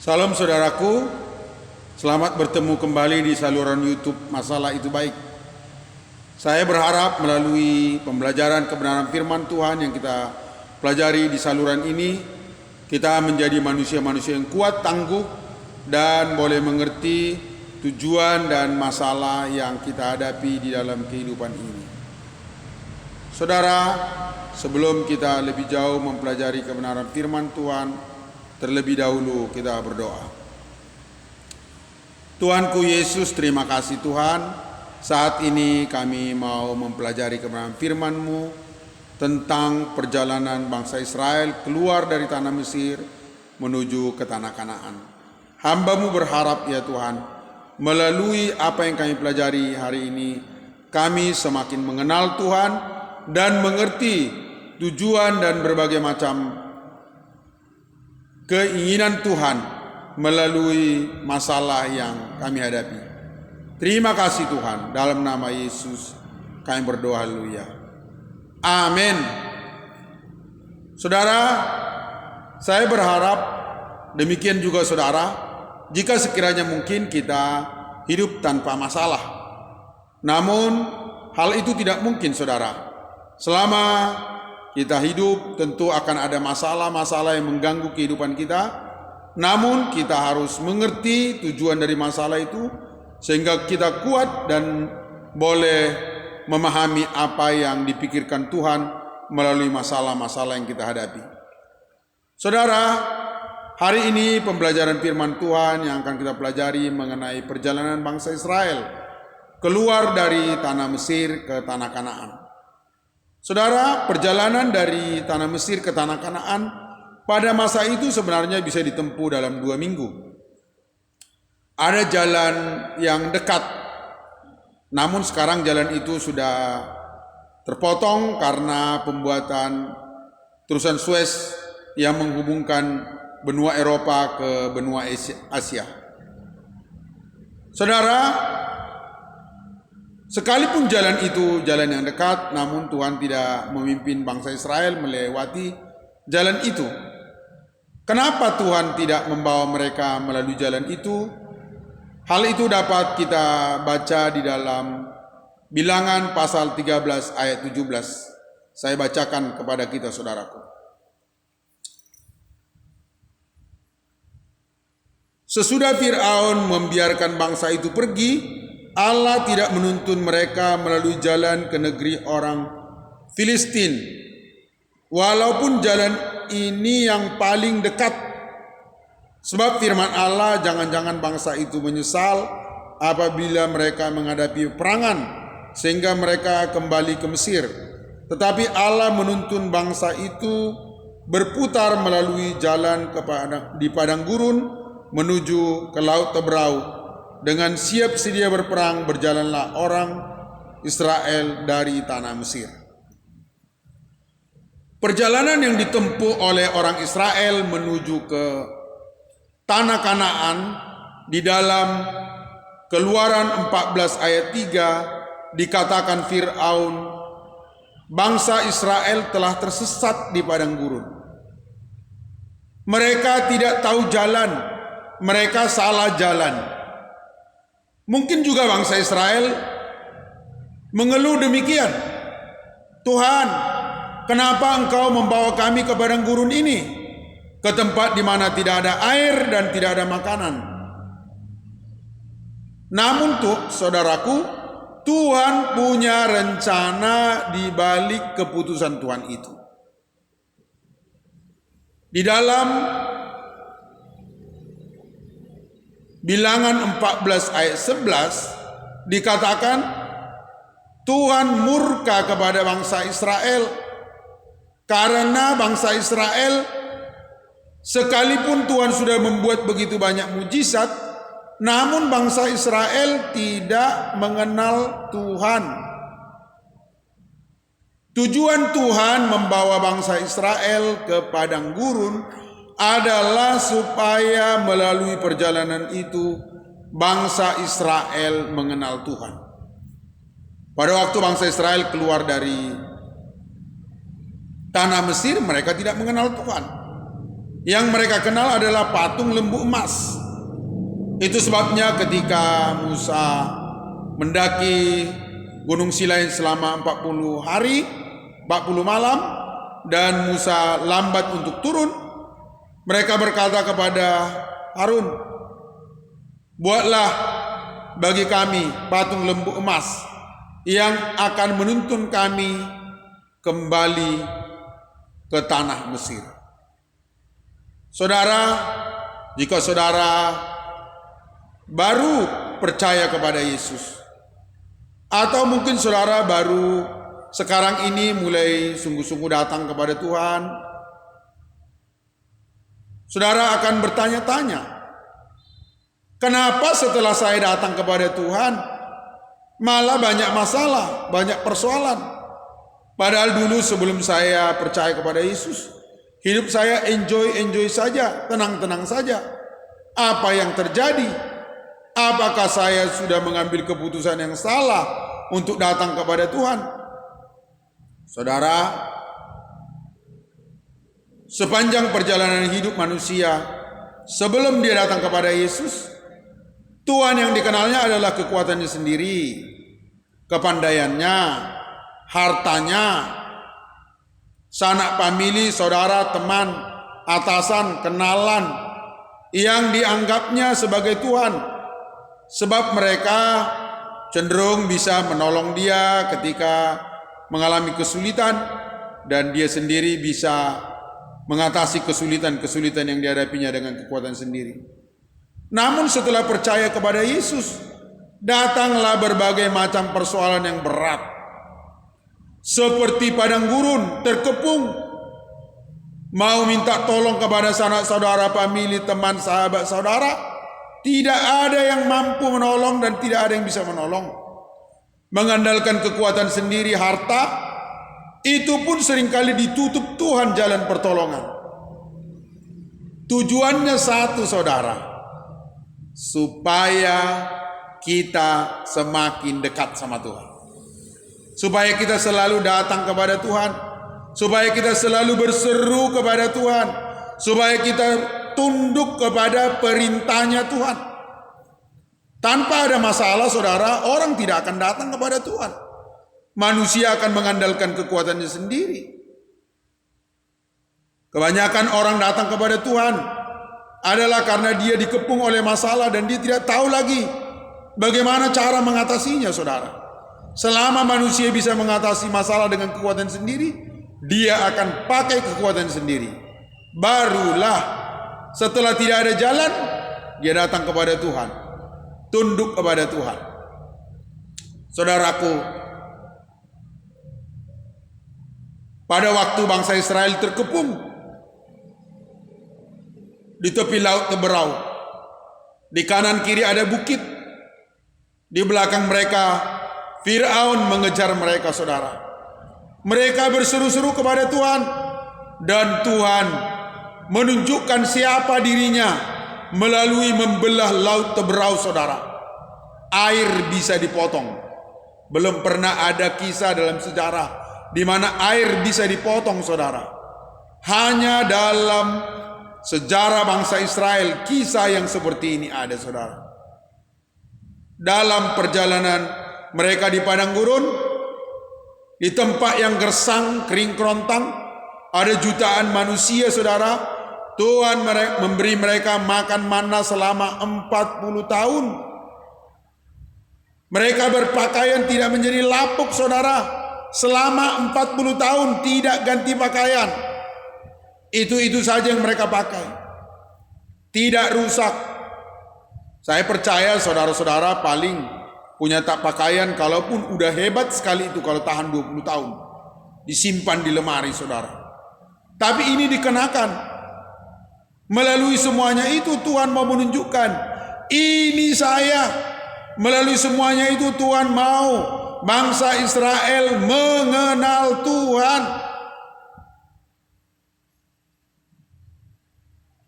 Salam saudaraku, selamat bertemu kembali di saluran YouTube Masalah Itu Baik. Saya berharap melalui pembelajaran kebenaran firman Tuhan yang kita pelajari di saluran ini, kita menjadi manusia-manusia yang kuat, tangguh, dan boleh mengerti tujuan dan masalah yang kita hadapi di dalam kehidupan ini. Saudara, sebelum kita lebih jauh mempelajari kebenaran firman Tuhan, terlebih dahulu kita berdoa. Tuhanku Yesus, terima kasih Tuhan. Saat ini kami mau mempelajari kebenaran firman-Mu tentang perjalanan bangsa Israel keluar dari tanah Mesir menuju ke tanah Kanaan. Hamba-Mu berharap ya Tuhan, melalui apa yang kami pelajari hari ini, kami semakin mengenal Tuhan dan mengerti tujuan dan berbagai macam keinginan Tuhan melalui masalah yang kami hadapi. Terima kasih Tuhan, dalam nama Yesus kami berdoa, haleluya. Amin. Saudara, saya berharap demikian juga saudara, jika sekiranya mungkin kita hidup tanpa masalah. Namun hal itu tidak mungkin saudara. Selama kita hidup tentu akan ada masalah-masalah yang mengganggu kehidupan kita. Namun kita harus mengerti tujuan dari masalah itu sehingga kita kuat dan boleh memahami apa yang dipikirkan Tuhan melalui masalah-masalah yang kita hadapi. Saudara, hari ini pembelajaran firman Tuhan yang akan kita pelajari mengenai perjalanan bangsa Israel keluar dari tanah Mesir ke tanah Kanaan. Saudara, perjalanan dari tanah Mesir ke tanah Kanaan pada masa itu sebenarnya bisa ditempuh dalam 2 minggu. Ada jalan yang dekat, namun sekarang jalan itu sudah terpotong karena pembuatan terusan Suez yang menghubungkan benua Eropa ke benua Asia. Saudara, sekalipun jalan itu jalan yang dekat, namun Tuhan tidak memimpin bangsa Israel melewati jalan itu. Kenapa Tuhan tidak membawa mereka melalui jalan itu? Hal itu dapat kita baca di dalam Bilangan pasal 13 ayat 17. Saya bacakan kepada kita saudaraku. Sesudah Fir'aun membiarkan bangsa itu pergi, Allah tidak menuntun mereka melalui jalan ke negeri orang Filistin. Walaupun jalan ini yang paling dekat. Sebab firman Allah, jangan-jangan bangsa itu menyesal apabila mereka menghadapi peperangan sehingga mereka kembali ke Mesir. Tetapi Allah menuntun bangsa itu berputar melalui jalan di padang gurun menuju ke Laut Teberau. Dengan siap sedia berperang berjalanlah orang Israel dari tanah Mesir. Perjalanan yang ditempuh oleh orang Israel menuju ke tanah Kanaan di dalam Keluaran 14 ayat 3 dikatakan Fir'aun, bangsa Israel telah tersesat di padang gurun. Mereka tidak tahu jalan, mereka salah jalan. Mungkin juga bangsa Israel mengeluh demikian. Tuhan, kenapa Engkau membawa kami ke padang gurun ini, ke tempat di mana tidak ada air dan tidak ada makanan? Namun saudaraku, Tuhan punya rencana di balik keputusan Tuhan itu. Di dalam Bilangan 14 ayat 11 dikatakan Tuhan murka kepada bangsa Israel karena bangsa Israel sekalipun Tuhan sudah membuat begitu banyak mujizat, namun bangsa Israel tidak mengenal Tuhan. Tujuan Tuhan membawa bangsa Israel ke padang gurun adalah supaya melalui perjalanan itu bangsa Israel mengenal Tuhan. Pada waktu bangsa Israel keluar dari tanah Mesir, mereka tidak mengenal Tuhan. Yang mereka kenal adalah patung lembu emas. Itu sebabnya ketika Musa mendaki Gunung Sinai selama 40 hari, 40 malam, dan Musa lambat untuk turun, mereka berkata kepada Harun, "Buatlah bagi kami patung lembu emas yang akan menuntun kami kembali ke tanah Mesir." Saudara, jika saudara baru percaya kepada Yesus, atau mungkin saudara baru sekarang ini mulai sungguh-sungguh datang kepada Tuhan, saudara akan bertanya-tanya, kenapa setelah saya datang kepada Tuhan malah banyak masalah, banyak persoalan? Padahal dulu sebelum saya percaya kepada Yesus, hidup saya enjoy saja, tenang-tenang saja. Apa yang terjadi? Apakah saya sudah mengambil keputusan yang salah untuk datang kepada Tuhan? Saudara, sepanjang perjalanan hidup manusia sebelum dia datang kepada Yesus, Tuhan yang dikenalnya adalah kekuatannya sendiri, kepandaiannya, hartanya, sanak famili, saudara, teman, atasan, kenalan yang dianggapnya sebagai Tuhan. Sebab mereka cenderung bisa menolong dia ketika mengalami kesulitan, dan dia sendiri bisa mengatasi kesulitan-kesulitan yang dihadapinya dengan kekuatan sendiri. Namun setelah percaya kepada Yesus, datanglah berbagai macam persoalan yang berat. Seperti padang gurun terkepung, mau minta tolong kepada sanak saudara, famili, teman, sahabat saudara, tidak ada yang mampu menolong dan tidak ada yang bisa menolong. Mengandalkan kekuatan sendiri, harta, itu pun seringkali ditutup Tuhan jalan pertolongan. Tujuannya satu, saudara, supaya kita semakin dekat sama Tuhan, supaya kita selalu datang kepada Tuhan, supaya kita selalu berseru kepada Tuhan, supaya kita tunduk kepada perintahnya Tuhan. Tanpa ada masalah, saudara, orang tidak akan datang kepada Tuhan. Manusia akan mengandalkan kekuatannya sendiri. Kebanyakan orang datang kepada Tuhan adalah karena dia dikepung oleh masalah dan dia tidak tahu lagi bagaimana cara mengatasinya, saudara. Selama manusia bisa mengatasi masalah dengan kekuatan sendiri, dia akan pakai kekuatan sendiri. Barulah setelah tidak ada jalan, dia datang kepada Tuhan, tunduk kepada Tuhan. Saudaraku, pada waktu bangsa Israel terkepung di tepi laut Teberau, di kanan kiri ada bukit, di belakang mereka Firaun mengejar mereka, saudara. Mereka berseru-seru kepada Tuhan, dan Tuhan menunjukkan siapa dirinya melalui membelah laut Teberau, saudara. Air bisa dipotong. Belum pernah ada kisah dalam sejarah di mana air bisa dipotong, saudara. Hanya dalam sejarah bangsa Israel kisah yang seperti ini ada, saudara. Dalam perjalanan mereka di padang gurun, di tempat yang gersang, kering kerontang, ada jutaan manusia, saudara. Tuhan memberi mereka makan manna selama 40 tahun. Mereka berpakaian tidak menjadi lapuk, saudara. Selama 40 tahun tidak ganti pakaian. Itu saja yang mereka pakai. Tidak rusak. Saya percaya saudara-saudara paling punya tak pakaian, kalaupun udah hebat sekali itu kalau tahan 20 tahun. Disimpan di lemari, saudara. Tapi ini dikenakan. Melalui semuanya itu Tuhan mau menunjukkan, ini saya. Melalui semuanya itu Tuhan mau bangsa Israel mengenal Tuhan.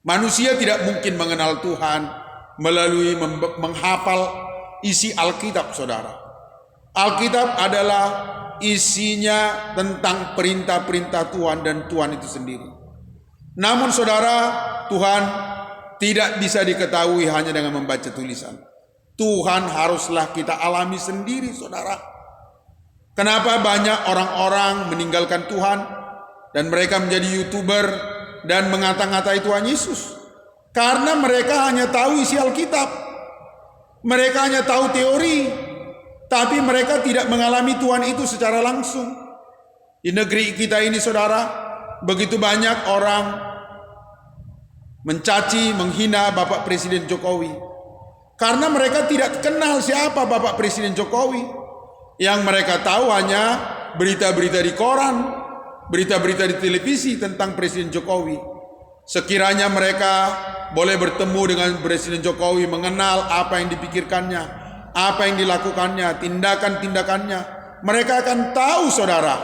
Manusia tidak mungkin mengenal Tuhan melalui menghafal isi Alkitab, saudara. Alkitab adalah isinya tentang perintah-perintah Tuhan dan Tuhan itu sendiri. Namun saudara, Tuhan tidak bisa diketahui hanya dengan membaca tulisan. Tuhan haruslah kita alami sendiri, saudara. Kenapa banyak orang-orang meninggalkan Tuhan dan mereka menjadi YouTuber dan mengata-ngatai Tuhan Yesus? Karena mereka hanya tahu isi Alkitab. Mereka hanya tahu teori, tapi mereka tidak mengalami Tuhan itu secara langsung. Di negeri kita ini, saudara, begitu banyak orang mencaci, menghina Bapak Presiden Jokowi. Karena mereka tidak kenal siapa Bapak Presiden Jokowi. Yang mereka tahu hanya berita-berita di koran, berita-berita di televisi tentang Presiden Jokowi. Sekiranya mereka boleh bertemu dengan Presiden Jokowi, mengenal apa yang dipikirkannya, apa yang dilakukannya, tindakan-tindakannya, mereka akan tahu, saudara,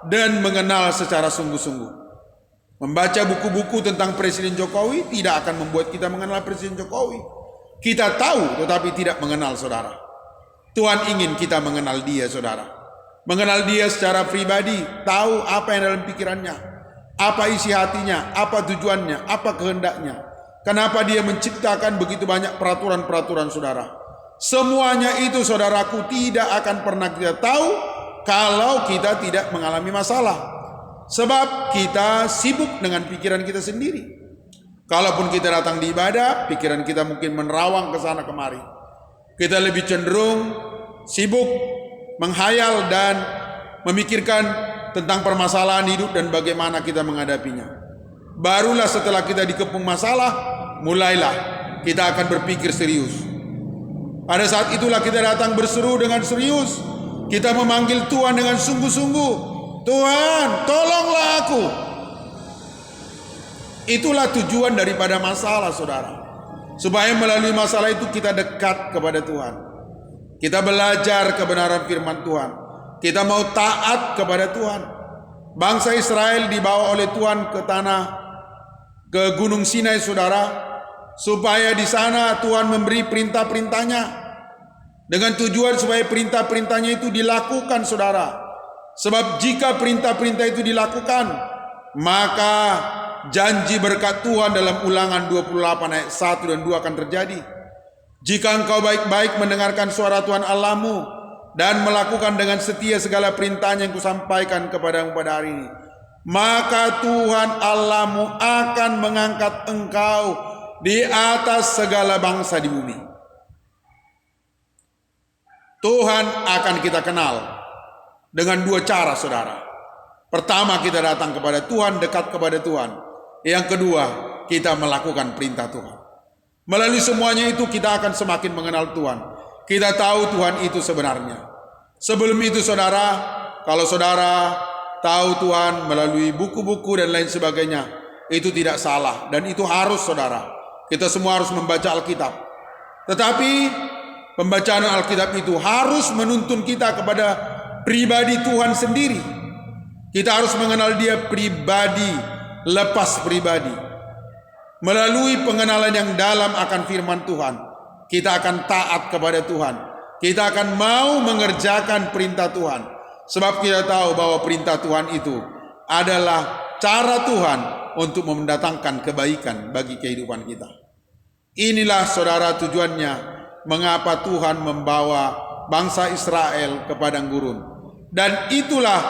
dan mengenal secara sungguh-sungguh. Membaca buku-buku tentang Presiden Jokowi tidak akan membuat kita mengenal Presiden Jokowi. Kita tahu tetapi tidak mengenal, saudara. Tuhan ingin kita mengenal Dia, saudara. Mengenal Dia secara pribadi, tahu apa yang dalam pikirannya, apa isi hatinya, apa tujuannya, apa kehendaknya. Kenapa Dia menciptakan begitu banyak peraturan-peraturan, saudara. Semuanya itu, saudaraku, tidak akan pernah kita tahu kalau kita tidak mengalami masalah. Sebab kita sibuk dengan pikiran kita sendiri. Kalaupun kita datang di ibadah, pikiran kita mungkin menerawang ke sana kemari. Kita lebih cenderung sibuk menghayal dan memikirkan tentang permasalahan hidup dan bagaimana kita menghadapinya. Barulah setelah kita dikepung masalah, mulailah kita akan berpikir serius. Pada saat itulah kita datang berseru dengan serius. Kita memanggil Tuhan dengan sungguh-sungguh. Tuhan, tolonglah aku. Itulah tujuan daripada masalah, saudara. Supaya melalui masalah itu kita dekat kepada Tuhan. Kita belajar kebenaran firman Tuhan. Kita mau taat kepada Tuhan. Bangsa Israel dibawa oleh Tuhan ke Gunung Sinai, saudara, supaya di sana Tuhan memberi perintah-perintahnya dengan tujuan supaya perintah-perintahnya itu dilakukan, saudara. Sebab jika perintah-perintah itu dilakukan, maka janji berkat Tuhan dalam Ulangan 28 ayat 1 dan 2 akan terjadi. Jika engkau baik-baik mendengarkan suara Tuhan Allahmu dan melakukan dengan setia segala perintahnya yang kusampaikan kepadamu pada hari ini, maka Tuhan Allahmu akan mengangkat engkau di atas segala bangsa di bumi. Tuhan akan kita kenal dengan dua cara, saudara. Pertama, kita datang kepada Tuhan, dekat kepada Tuhan. Yang kedua, kita melakukan perintah Tuhan. Melalui semuanya itu kita akan semakin mengenal Tuhan. Kita tahu Tuhan itu sebenarnya. Sebelum itu, saudara, kalau saudara tahu Tuhan melalui buku-buku dan lain sebagainya, itu tidak salah dan itu harus, saudara. Kita semua harus membaca Alkitab. Tetapi pembacaan Alkitab itu harus menuntun kita kepada pribadi Tuhan sendiri. Kita harus mengenal Dia pribadi, lepas pribadi. Melalui pengenalan yang dalam akan firman Tuhan, kita akan taat kepada Tuhan. Kita akan mau mengerjakan perintah Tuhan. Sebab kita tahu bahwa perintah Tuhan itu adalah cara Tuhan untuk mendatangkan kebaikan bagi kehidupan kita. Inilah, saudara, tujuannya mengapa Tuhan membawa bangsa Israel ke padang gurun. Dan itulah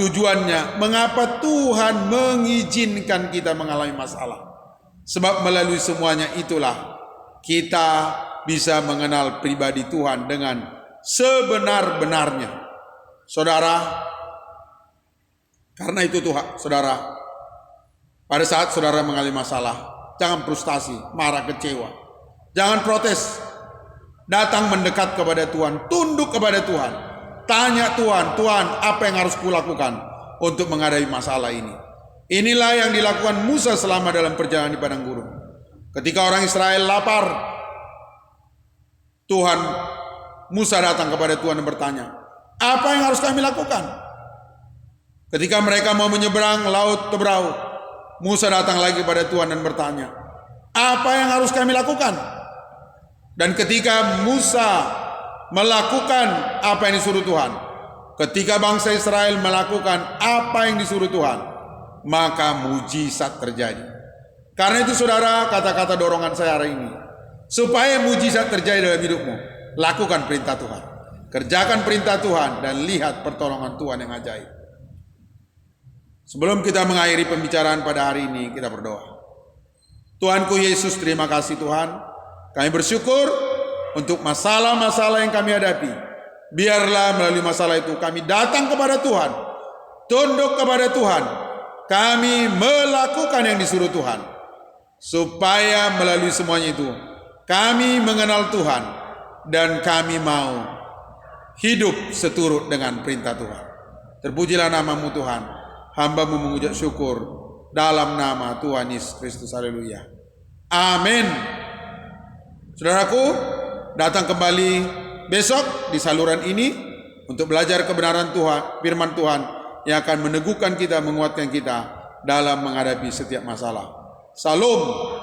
tujuannya mengapa Tuhan mengizinkan kita mengalami masalah. Sebab melalui semuanya itulah kita bisa mengenal pribadi Tuhan dengan sebenar-benarnya. Saudara, karena itu Tuhan, saudara, pada saat saudara mengalami masalah, jangan frustasi, marah, kecewa. Jangan protes. Datang mendekat kepada Tuhan, tunduk kepada Tuhan. Tanya Tuhan, Tuhan, apa yang harus kulakukan untuk menghadapi masalah ini? Inilah yang dilakukan Musa selama dalam perjalanan di padang gurun. Ketika orang Israel lapar, Musa datang kepada Tuhan dan bertanya, apa yang harus kami lakukan? Ketika mereka mau menyeberang laut Tebrau, Musa datang lagi kepada Tuhan dan bertanya, apa yang harus kami lakukan? Dan ketika Musa melakukan apa yang disuruh Tuhan, ketika bangsa Israel melakukan apa yang disuruh Tuhan, maka mujizat terjadi. Karena itu saudara, kata-kata dorongan saya hari ini, supaya mujizat terjadi dalam hidupmu, lakukan perintah Tuhan, kerjakan perintah Tuhan, dan lihat pertolongan Tuhan yang ajaib. Sebelum kita mengakhiri pembicaraan pada hari ini, kita berdoa. Tuhanku Yesus, terima kasih Tuhan. Kami bersyukur untuk masalah-masalah yang kami hadapi. Biarlah melalui masalah itu kami datang kepada Tuhan, tunduk kepada Tuhan. Kami melakukan yang disuruh Tuhan, supaya melalui semuanya itu kami mengenal Tuhan, dan kami mau hidup seturut dengan perintah Tuhan. Terpujilah namamu Tuhan. Hamba-Mu mengucap syukur dalam nama Tuhan Yesus Kristus. Haleluya. Amin. Saudaraku, datang kembali besok di saluran ini untuk belajar kebenaran Tuhan, firman Tuhan yang akan meneguhkan kita, menguatkan kita dalam menghadapi setiap masalah. Salam.